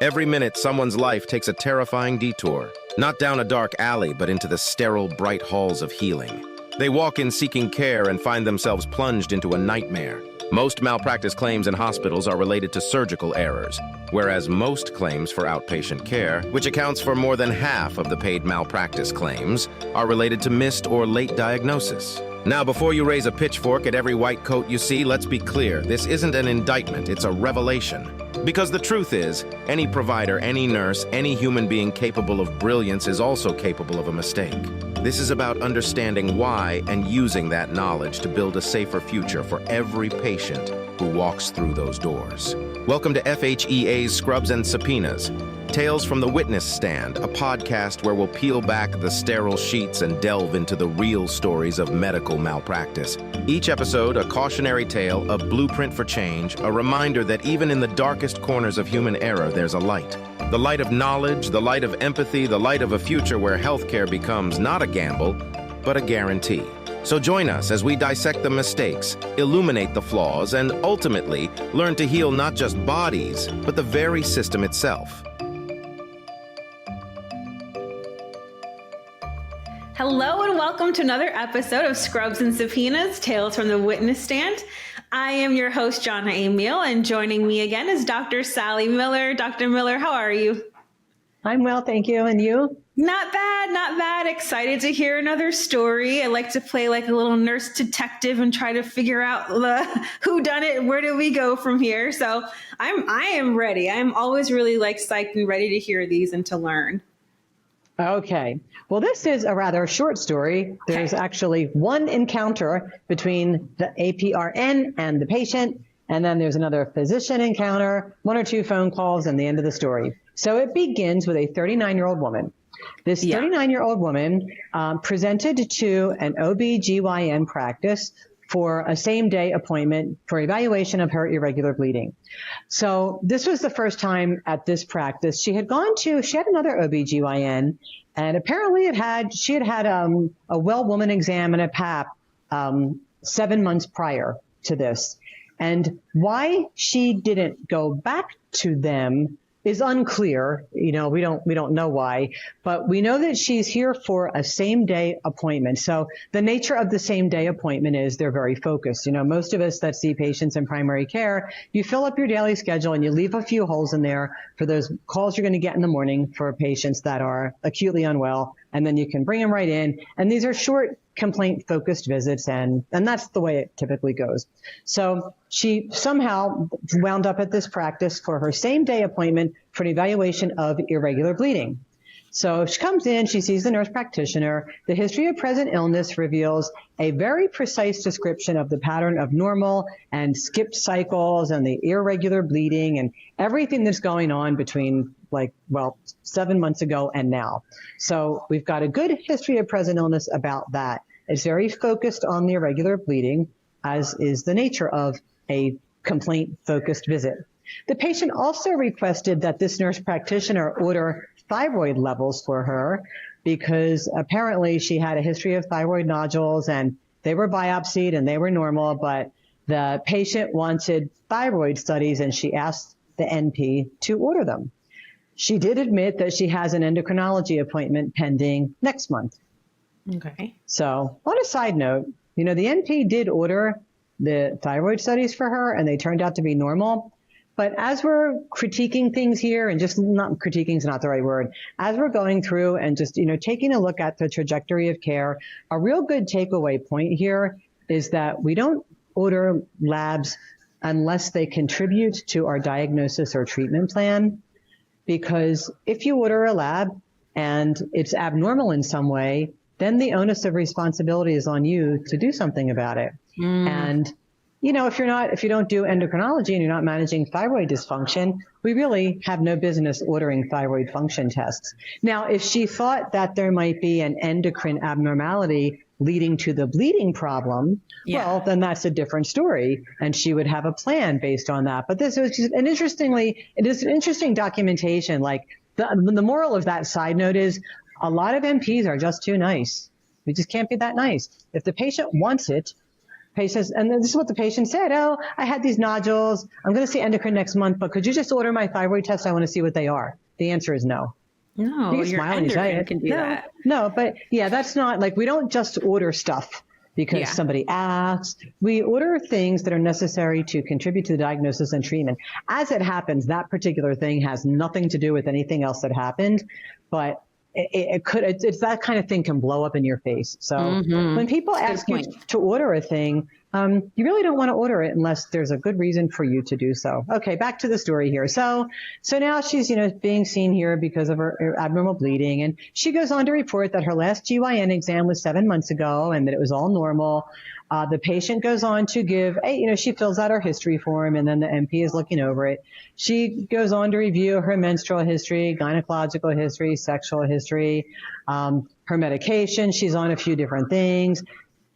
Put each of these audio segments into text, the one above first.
Every minute, someone's life takes a terrifying detour, not down a dark alley, but into the sterile, bright halls of healing. They walk in seeking care and find themselves plunged into a nightmare. Most malpractice claims in hospitals are related to surgical errors, whereas most claims for outpatient care, which accounts for more than half of the paid malpractice claims, are related to missed or late diagnosis. Now, before you raise a pitchfork at every white coat you see, let's be clear. This isn't an indictment, it's a revelation. Because the truth is, any provider, any nurse, any human being capable of brilliance is also capable of a mistake. This is about understanding why and using that knowledge to build a safer future for every patient who walks through those doors. Welcome to FHEA's Scrubs and Subpoenas, Tales from the Witness Stand, a podcast where we'll peel back the sterile sheets and delve into the real stories of medical malpractice. Each episode, a cautionary tale, a blueprint for change, a reminder that even in the darkest corners of human error, there's a light. The light of knowledge, the light of empathy, the light of a future where healthcare becomes not a gamble, but a guarantee. So join us as we dissect the mistakes, illuminate the flaws, and ultimately learn to heal not just bodies, but the very system itself. Hello and welcome to another episode of Scrubs and Subpoenas, Tales from the Witness Stand. I am your host, Jonna Emil, and joining me again is Dr. Sally Miller. Dr. Miller, how are you? I'm well, thank you. And you? Not bad, not bad. Excited to hear another story. I like to play like a little nurse detective and try to figure out who done it and where do we go from here. So I am ready. I'm always really psyched and ready to hear these and to learn. Okay. Well, this is a rather short story. There's actually one encounter between the APRN and the patient, and then there's another physician encounter, one or two phone calls, and the end of the story. So it begins with a 39-year-old woman. This 39-year-old woman presented to an OB-GYN practice for a same-day appointment for evaluation of her irregular bleeding. So this was the first time at this practice. She had another OB-GYN, and apparently she had had a well woman exam and a PAP 7 months prior to this. And why she didn't go back to them is unclear. We don't know why, but we know that she's here for a same day appointment. So the nature of the same day appointment is they're very focused. Most of us that see patients in primary care, you fill up your daily schedule and you leave a few holes in there for those calls you're going to get in the morning for patients that are acutely unwell. And then you can bring them right in. And these are short complaint focused visits. And that's the way it typically goes. So she somehow wound up at this practice for her same day appointment for an evaluation of irregular bleeding. So she comes in, she sees the nurse practitioner. The history of present illness reveals a very precise description of the pattern of normal and skipped cycles and the irregular bleeding and everything that's going on between 7 months ago and now. So we've got a good history of present illness about that. It's very focused on the irregular bleeding, as is the nature of a complaint-focused visit. The patient also requested that this nurse practitioner order thyroid levels for her because apparently she had a history of thyroid nodules and they were biopsied and they were normal, but the patient wanted thyroid studies and she asked the NP to order them. She did admit that she has an endocrinology appointment pending next month. Okay. So on a side note, the NP did order the thyroid studies for her and they turned out to be normal. But as we're critiquing things here, and just not critiquing is not the right word, as we're going through and just, taking a look at the trajectory of care, a real good takeaway point here is that we don't order labs unless they contribute to our diagnosis or treatment plan. Because if you order a lab and it's abnormal in some way, then the onus of responsibility is on you to do something about it. And if you don't do endocrinology and you're not managing thyroid dysfunction, we really have no business ordering thyroid function tests. Now, if she thought that there might be an endocrine abnormality leading to the bleeding problem, well, then that's a different story, and she would have a plan based on that. But this is just it is an interesting documentation. The moral of that side note is a lot of NPs are just too nice. We just can't be that nice. If the patient wants it, Patients, and this is what the patient said. Oh, I had these nodules. I'm going to see endocrine next month, but could you just order my thyroid test? I want to see what they are. The answer is no. No, You can your smile when you say endocrine it. can do that. No, but yeah, that's not like, we don't just order stuff because somebody asks. We order things that are necessary to contribute to the diagnosis and treatment. As it happens, that particular thing has nothing to do with anything else that happened, but it's that kind of thing can blow up in your face. So when people ask you to order a thing, you really don't want to order it unless there's a good reason for you to do so. Okay, back to the story here. So now she's, being seen here because of her abnormal bleeding. And she goes on to report that her last GYN exam was 7 months ago and that it was all normal. The patient goes on to give, she fills out her history form and then the NP is looking over it. She goes on to review her menstrual history, gynecological history, sexual history, her medication. She's on a few different things,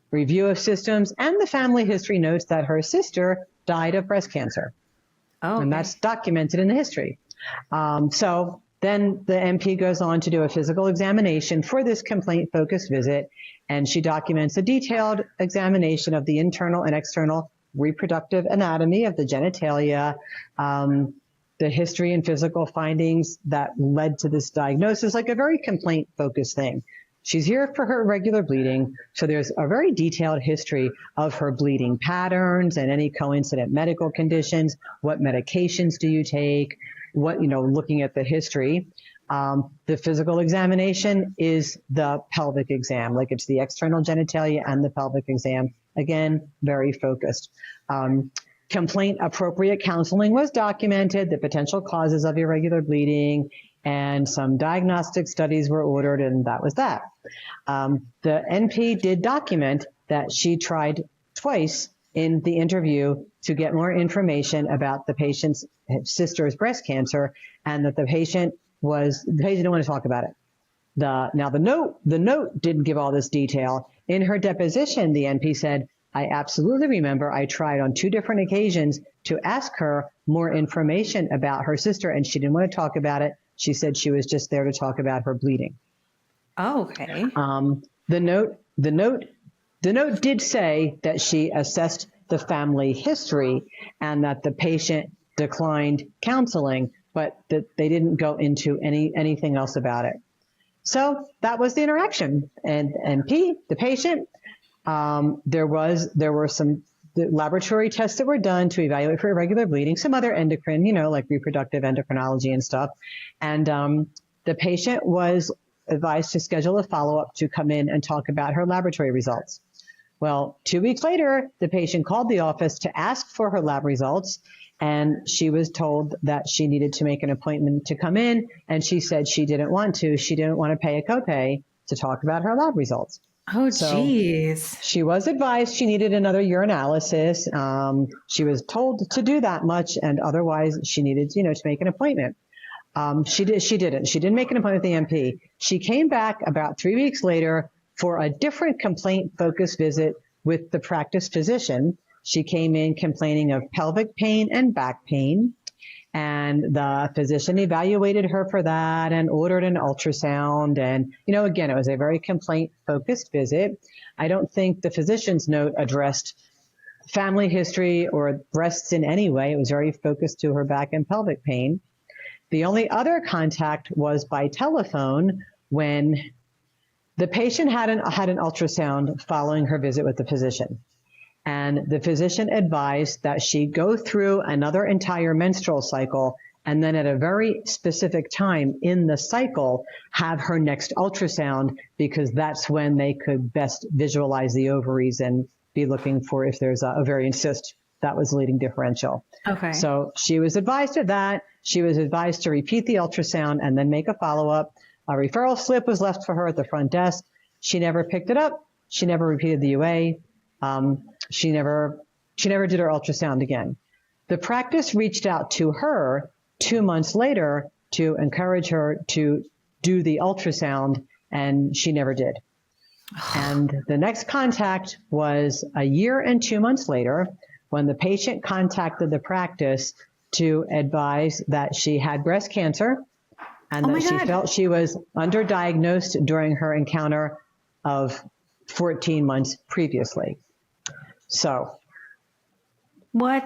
review of systems, and the family history notes that her sister died of breast cancer. Oh, and that's documented in the history. So then the MP goes on to do a physical examination for this complaint-focused visit, and she documents a detailed examination of the internal and external reproductive anatomy of the genitalia, the history and physical findings that led to this diagnosis, like a very complaint-focused thing. She's here for her regular bleeding, so there's a very detailed history of her bleeding patterns and any coincident medical conditions. What medications do you take? What, looking at the history. The physical examination is the pelvic exam, like it's the external genitalia and the pelvic exam. Again, very focused. Complaint appropriate counseling was documented, the potential causes of irregular bleeding, and some diagnostic studies were ordered, and that was that. The NP did document that she tried twice in the interview to get more information about the patient's sister's breast cancer, and that the patient didn't want to talk about it. The note didn't give all this detail. In her deposition, the NP said, I absolutely remember I tried on 2 different occasions to ask her more information about her sister, and she didn't want to talk about it. She said she was just there to talk about her bleeding. Oh, okay. The note did say that she assessed the family history and that the patient declined counseling, but that they didn't go into anything else about it. So that was the interaction. And NP, the patient, there were some laboratory tests that were done to evaluate for irregular bleeding, some other endocrine, like reproductive endocrinology and stuff. And the patient was advised to schedule a follow-up to come in and talk about her laboratory results. Well, 2 weeks later, the patient called the office to ask for her lab results, and she was told that she needed to make an appointment to come in, and she said she didn't want to. She didn't want to pay a copay to talk about her lab results. Oh, geez. So she was advised she needed another urinalysis. She was told to do that much, and otherwise she needed, to make an appointment. She didn't. She didn't make an appointment with the MP. She came back about 3 weeks later for a different complaint-focused visit with the practice physician. She came in complaining of pelvic pain and back pain, and the physician evaluated her for that and ordered an ultrasound. And, again, it was a very complaint-focused visit. I don't think the physician's note addressed family history or breasts in any way. It was very focused to her back and pelvic pain. The only other contact was by telephone when the patient had an ultrasound following her visit with the physician. And the physician advised that she go through another entire menstrual cycle and then at a very specific time in the cycle have her next ultrasound, because that's when they could best visualize the ovaries and be looking for if there's a ovarian cyst. That was leading differential. Okay. So she was advised of that. She was advised to repeat the ultrasound and then make a follow-up. A referral slip was left for her at the front desk. She never picked it up. She never repeated the UA. She never did her ultrasound again. The practice reached out to her 2 months later to encourage her to do the ultrasound, and she never did. And the next contact was a year and 2 months later, when the patient contacted the practice to advise that she had breast cancer and that she felt she was underdiagnosed during her encounter of 14 months previously. So What?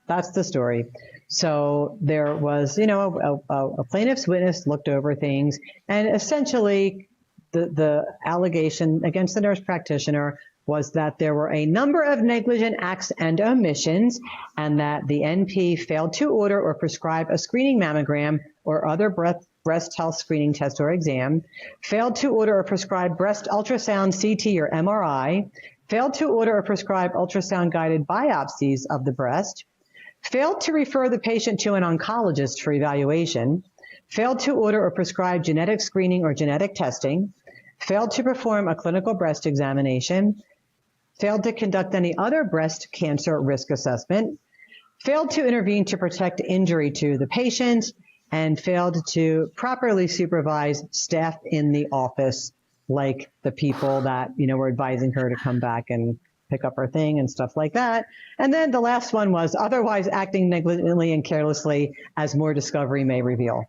that's the story. So there was, a plaintiff's witness looked over things, and essentially the allegation against the nurse practitioner was that there were a number of negligent acts and omissions, and that the NP failed to order or prescribe a screening mammogram or other breast health screening test or exam, failed to order or prescribe breast ultrasound, CT, or MRI, failed to order or prescribe ultrasound-guided biopsies of the breast, failed to refer the patient to an oncologist for evaluation, failed to order or prescribe genetic screening or genetic testing, failed to perform a clinical breast examination, failed to conduct any other breast cancer risk assessment, failed to intervene to protect injury to the patient, and failed to properly supervise staff in the office, like the people that, were advising her to come back and pick up her thing and stuff like that. And then the last one was otherwise acting negligently and carelessly, as more discovery may reveal.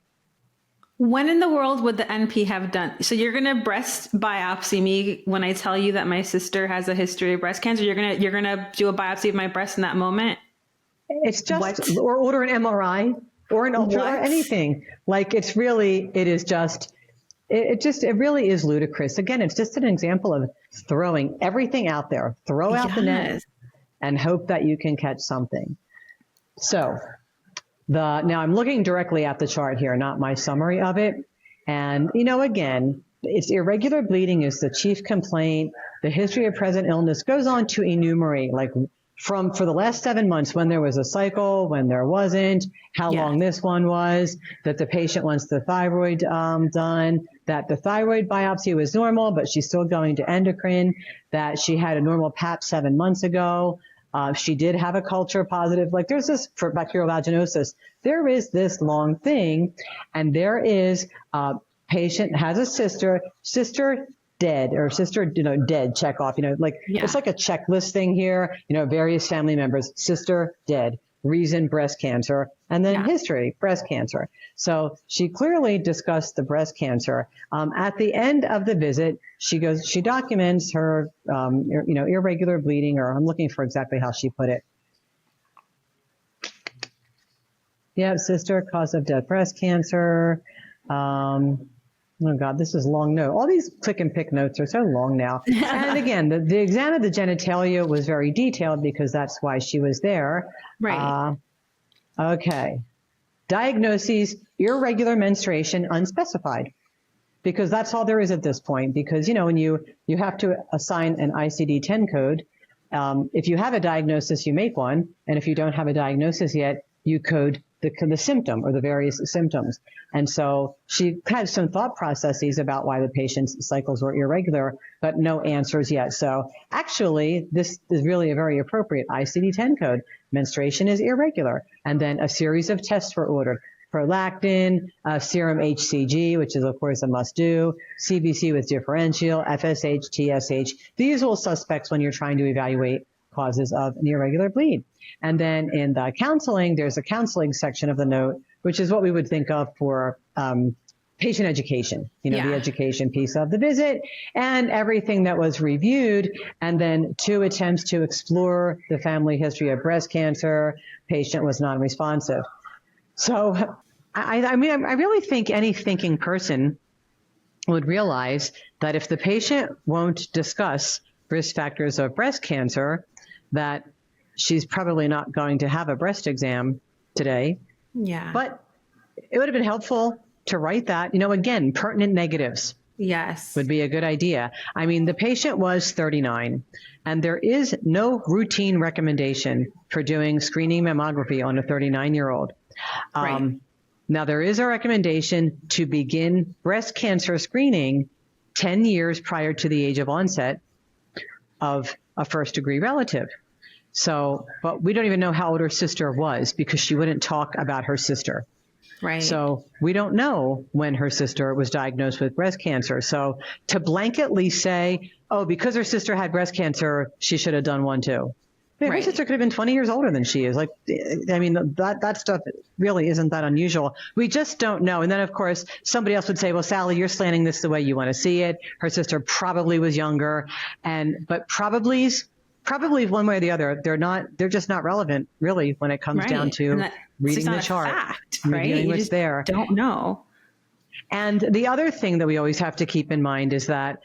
When in the world would the NP have done? So you're going to breast biopsy me when I tell you that my sister has a history of breast cancer? You're going to do a biopsy of my breast in that moment? It's just, or order an MRI or an ultra or anything. Like it really is ludicrous. Again, it's just an example of throwing everything out there, throw out the net and hope that you can catch something. So now I'm looking directly at the chart here, not my summary of it. And, again, it's irregular bleeding is the chief complaint. The history of present illness goes on to enumerate, for the last 7 months, when there was a cycle, when there wasn't, how long this one was, that the patient wants the thyroid done, that the thyroid biopsy was normal, but she's still going to endocrine, that she had a normal PAP 7 months ago. She did have a culture positive. There's this for bacterial vaginosis. There is this long thing, and there is patient has a sister dead, or sister, dead, check off, it's like a checklist thing here, various family members, sister dead, reason breast cancer, and then history, breast cancer. So she clearly discussed the breast cancer. At the end of the visit, she documents her, irregular bleeding, or I'm looking for exactly how she put it. Yeah, sister, cause of death, breast cancer. Oh God, this is long note. All these click and pick notes are so long now. And again, the exam of the genitalia was very detailed because that's why she was there. Right. Okay. Diagnoses, irregular menstruation, unspecified. Because that's all there is at this point. Because, when you have to assign an ICD-10 code, if you have a diagnosis, you make one. And if you don't have a diagnosis yet, you code the symptom or the various symptoms. And so she had some thought processes about why the patient's cycles were irregular, but no answers yet. So actually, this is really a very appropriate ICD-10 code. Menstruation is irregular. And then a series of tests were ordered. Prolactin, serum HCG, which is, of course, a must-do, CBC with differential, FSH, TSH, the usual suspects when you're trying to evaluate causes of an irregular bleed. And then in the counseling, there's a counseling section of the note, which is what we would think of for patient education, the education piece of the visit, and everything that was reviewed, and then 2 attempts to explore the family history of breast cancer. Patient was non-responsive. So, I really think any thinking person would realize that if the patient won't discuss risk factors of breast cancer, that she's probably not going to have a breast exam today. Yeah. But it would have been helpful to write that, again, pertinent negatives. Yes. Would be a good idea. The patient was 39, and there is no routine recommendation for doing screening mammography on a 39-year-old. Right. Now, there is a recommendation to begin breast cancer screening 10 years prior to the age of onset of a first-degree relative. So, but we don't even know how old her sister was because she wouldn't talk about her sister. Right. So we don't know when her sister was diagnosed with breast cancer. So to blanketly say, oh, because her sister had breast cancer, she should have done one too. Her sister could have been 20 years older than she is. That stuff really isn't that unusual. We just don't know. And then, of course, somebody else would say, well, Sally, you're slanting this the way you want to see it. Her sister probably was younger. But probablys probably one way or the other. They're just not relevant really when it comes down to reading the chart, fact, reviewing what's there. Don't know. And the other thing that we always have to keep in mind is that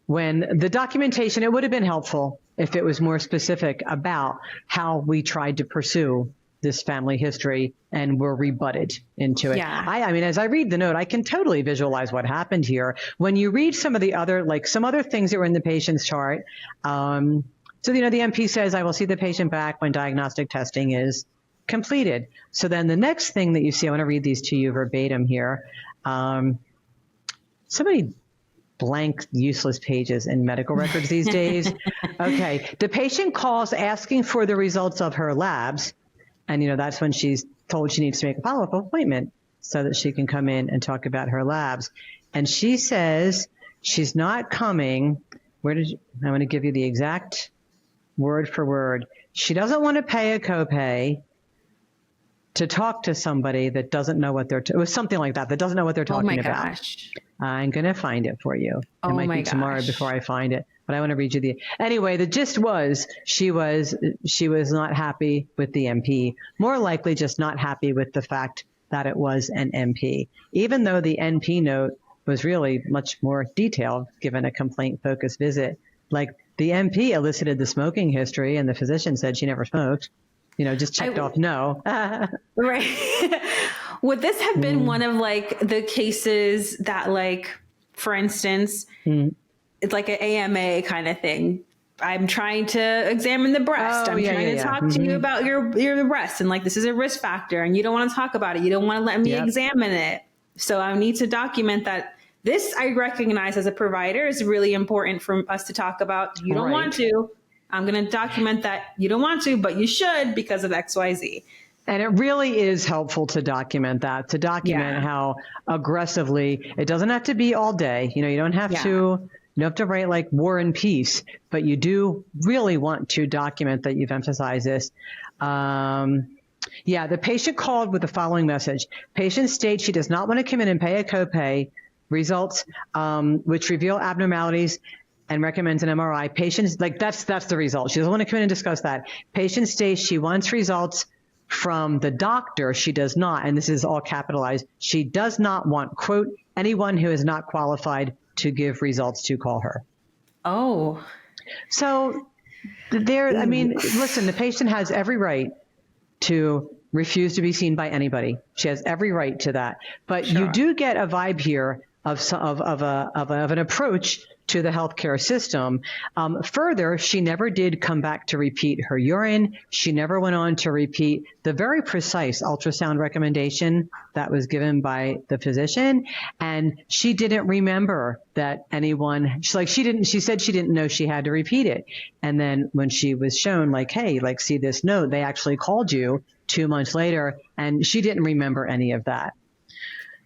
when the documentation, it would have been helpful if it was more specific about how we tried to pursue this family history and were rebutted into it. Yeah. I mean, as I read the note, I can totally visualize what happened here. When you read some of the other, like some other things that were in the patient's chart, so, the MP says, I will see the patient back when diagnostic testing is completed. So then the next thing that you see, I want to read these to you verbatim here. Somebody blank useless pages in medical records these days. Okay. The patient calls asking for the results of her labs. And, that's when she's told she needs to make a follow-up appointment so that she can come in and talk about her labs. And she says she's not coming. I'm going to give you the exact word for word. She doesn't want to pay a copay to talk to somebody that doesn't know what it was something like that doesn't know what they're talking about. Gosh. I'm going to find it for you. It might be tomorrow before I find it, but I want to read you anyway, the gist was she was not happy with the MP, more likely just not happy with the fact that it was an MP, even though the NP note was really much more detailed given a complaint focused visit. Like the MP elicited the smoking history and the physician said she never smoked. Just checked off no. Right. Would this have been one of the cases that for instance, it's like an AMA kind of thing. I'm trying to examine the breast. I'm trying to talk to you about your breast. And this is a risk factor and you don't want to talk about it. You don't want to let me examine it. So I need to document that. This I recognize as a provider is really important for us to talk about. You don't want to. I'm going to document that you don't want to, but you should because of XYZ. And it really is helpful to document that, how aggressively, it doesn't have to be all day. You don't have to write War and Peace, but you do really want to document that you've emphasized this. The patient called with the following message. Patient states she does not want to come in and pay a copay. Results, which reveal abnormalities and recommends an MRI. Patients, that's the result. She doesn't want to come in and discuss that. Patient states she wants results from the doctor. She does not, and this is all capitalized, she does not want, quote, anyone who is not qualified to give results to call her. Oh. So listen, the patient has every right to refuse to be seen by anybody. She has every right to that. But you do get a vibe here of an approach to the healthcare system. Further, she never did come back to repeat her urine. She never went on to repeat the very precise ultrasound recommendation that was given by the physician. And she didn't remember that anyone, she said she didn't know she had to repeat it. And then when she was shown hey, see this note, they actually called you 2 months later, and she didn't remember any of that.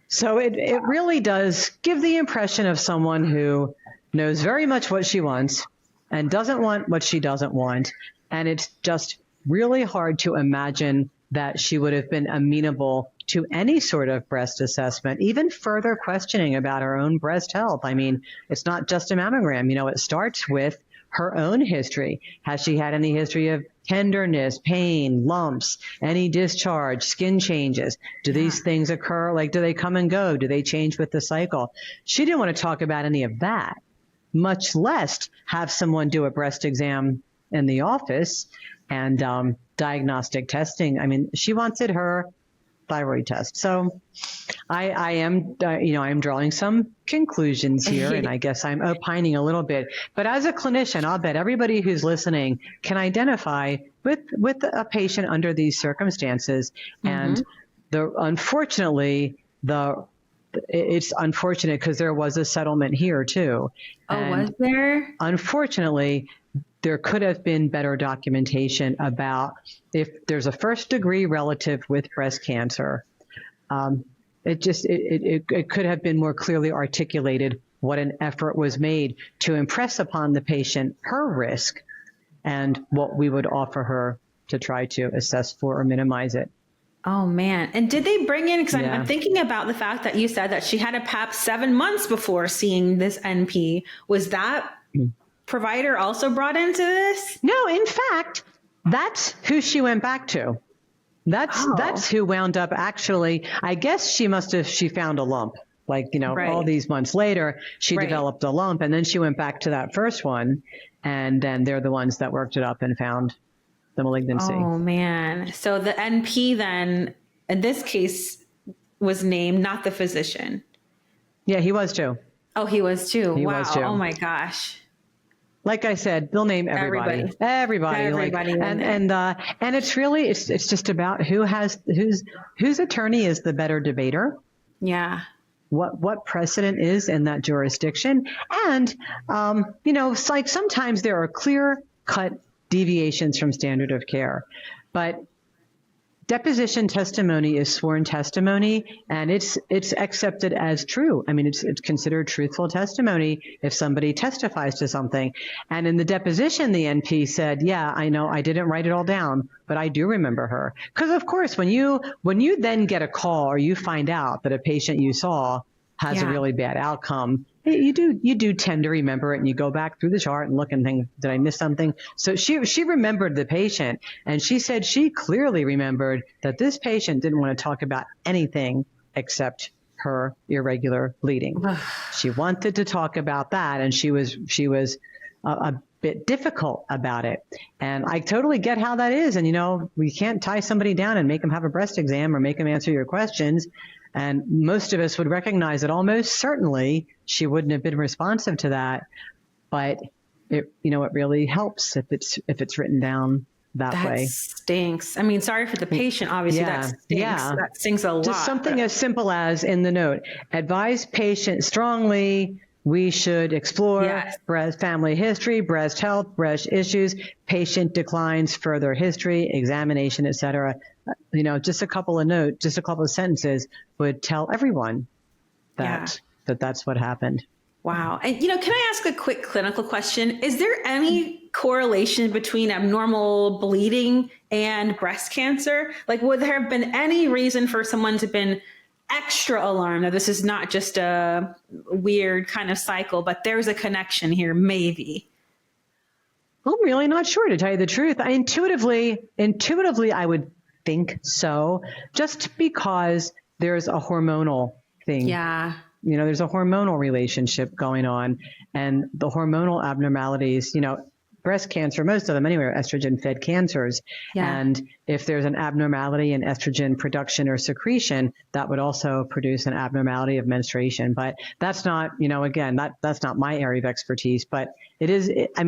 So it really does give the impression of someone who knows very much what she wants and doesn't want what she doesn't want. And it's just really hard to imagine that she would have been amenable to any sort of breast assessment, even further questioning about her own breast health. I mean, it's not just a mammogram. It starts with her own history. Has she had any history of tenderness, pain, lumps, any discharge, skin changes? Do these things occur? Do they come and go? Do they change with the cycle? She didn't want to talk about any of that, much less have someone do a breast exam in the office and diagnostic testing. I mean, she wanted her thyroid test. So I am, I'm drawing some conclusions here, and I guess I'm opining a little bit. But as a clinician, I'll bet everybody who's listening can identify with a patient under these circumstances. And it's unfortunate because there was a settlement here too. Oh, was there? Unfortunately, there could have been better documentation about if there's a first degree relative with breast cancer. It could have been more clearly articulated what an effort was made to impress upon the patient her risk and what we would offer her to try to assess for or minimize it. Oh, man. And did they bring in, because I'm thinking about the fact that you said that she had a PAP 7 months before seeing this NP. Was that provider also brought into this? No, in fact, that's who she went back to. That's who wound up actually, I guess she found a lump. Like, all these months later, she developed a lump, and then she went back to that first one, and then they're the ones that worked it up and found the malignancy. Oh, man. So the NP then, in this case, was named, not the physician. Yeah, he was too. Oh, he was too. He wow. was too. Oh, my gosh. Like I said, they'll name everybody. And it's really, it's just about whose attorney is the better debater. Yeah. What precedent is in that jurisdiction. And, it's like sometimes there are clear-cut deviations from standard of care, but deposition testimony is sworn testimony, and it's accepted as true. I mean, it's considered truthful testimony if somebody testifies to something. And in the deposition, the NP said, yeah, I know I didn't write it all down, but I do remember her. Because of course, when you then get a call or you find out that a patient you saw has a really bad outcome, you do tend to remember it, and you go back through the chart and look and think, did I miss something? So she remembered the patient, and she said she clearly remembered that this patient didn't want to talk about anything except her irregular bleeding. She wanted to talk about that, and she was a bit difficult about it. And I totally get how that is. And, we can't tie somebody down and make them have a breast exam or make them answer your questions. And most of us would recognize that almost certainly she wouldn't have been responsive to that. But it really helps if it's written down that way. That stinks. I mean, sorry for the patient, obviously. That stinks. Yeah. That stings a lot. Just something as simple as in the note, advise patient strongly. We should explore breast family history, breast health, breast issues, patient declines, further history, examination, etc. Just a couple of sentences would tell everyone that's what happened. Wow. And, can I ask a quick clinical question? Is there any correlation between abnormal bleeding and breast cancer? Like, would there have been any reason for someone to have been extra alarmed that this is not just a weird kind of cycle, but there's a connection here, maybe? I'm really not sure, to tell you the truth. Intuitively, I would think so, just because there's a hormonal thing. Yeah. There's a hormonal relationship going on, and the hormonal abnormalities, breast cancer, most of them anyway, are estrogen-fed cancers. Yeah. And if there's an abnormality in estrogen production or secretion, that would also produce an abnormality of menstruation. But that's not, again, that's not my area of expertise, but it is, I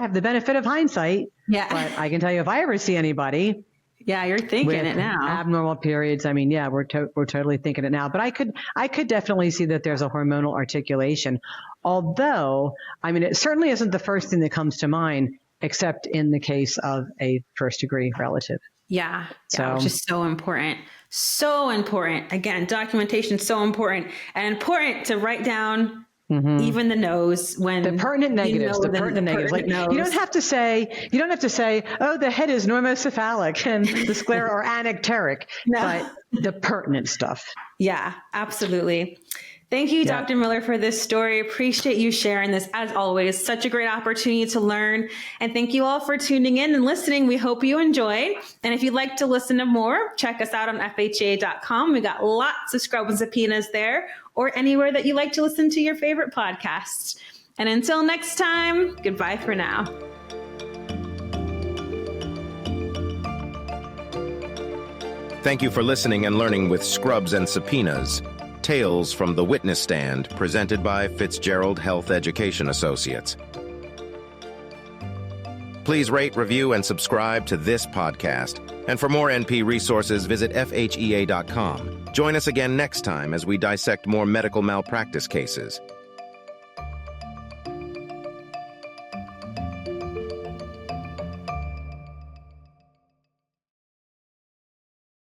have the benefit of hindsight. Yeah. But I can tell you, if I ever see anybody, yeah, you're thinking it now. Abnormal periods. We're totally thinking it now. But I could definitely see that there's a hormonal articulation. Although, it certainly isn't the first thing that comes to mind, except in the case of a first degree relative. Yeah, which is so important. So important. Again, documentation is so important, and important to write down. Mm-hmm. Even the nose, when the pertinent negatives, Like, you don't have to say, oh, the head is normocephalic and the sclera are anecteric, but the pertinent stuff. Yeah, absolutely. Thank you, Dr. Miller, for this story. Appreciate you sharing this. As always, such a great opportunity to learn. And thank you all for tuning in and listening. We hope you enjoyed. And if you'd like to listen to more, check us out on FHA.com. We got lots of Scrubs Subpoenas there, or anywhere that you like to listen to your favorite podcasts. And until next time, goodbye for now. Thank you for listening and learning with Scrubs and Subpoenas. Tales from the Witness Stand, presented by Fitzgerald Health Education Associates. Please rate, review, and subscribe to this podcast. And for more NP resources, visit FHEA.com. Join us again next time as we dissect more medical malpractice cases.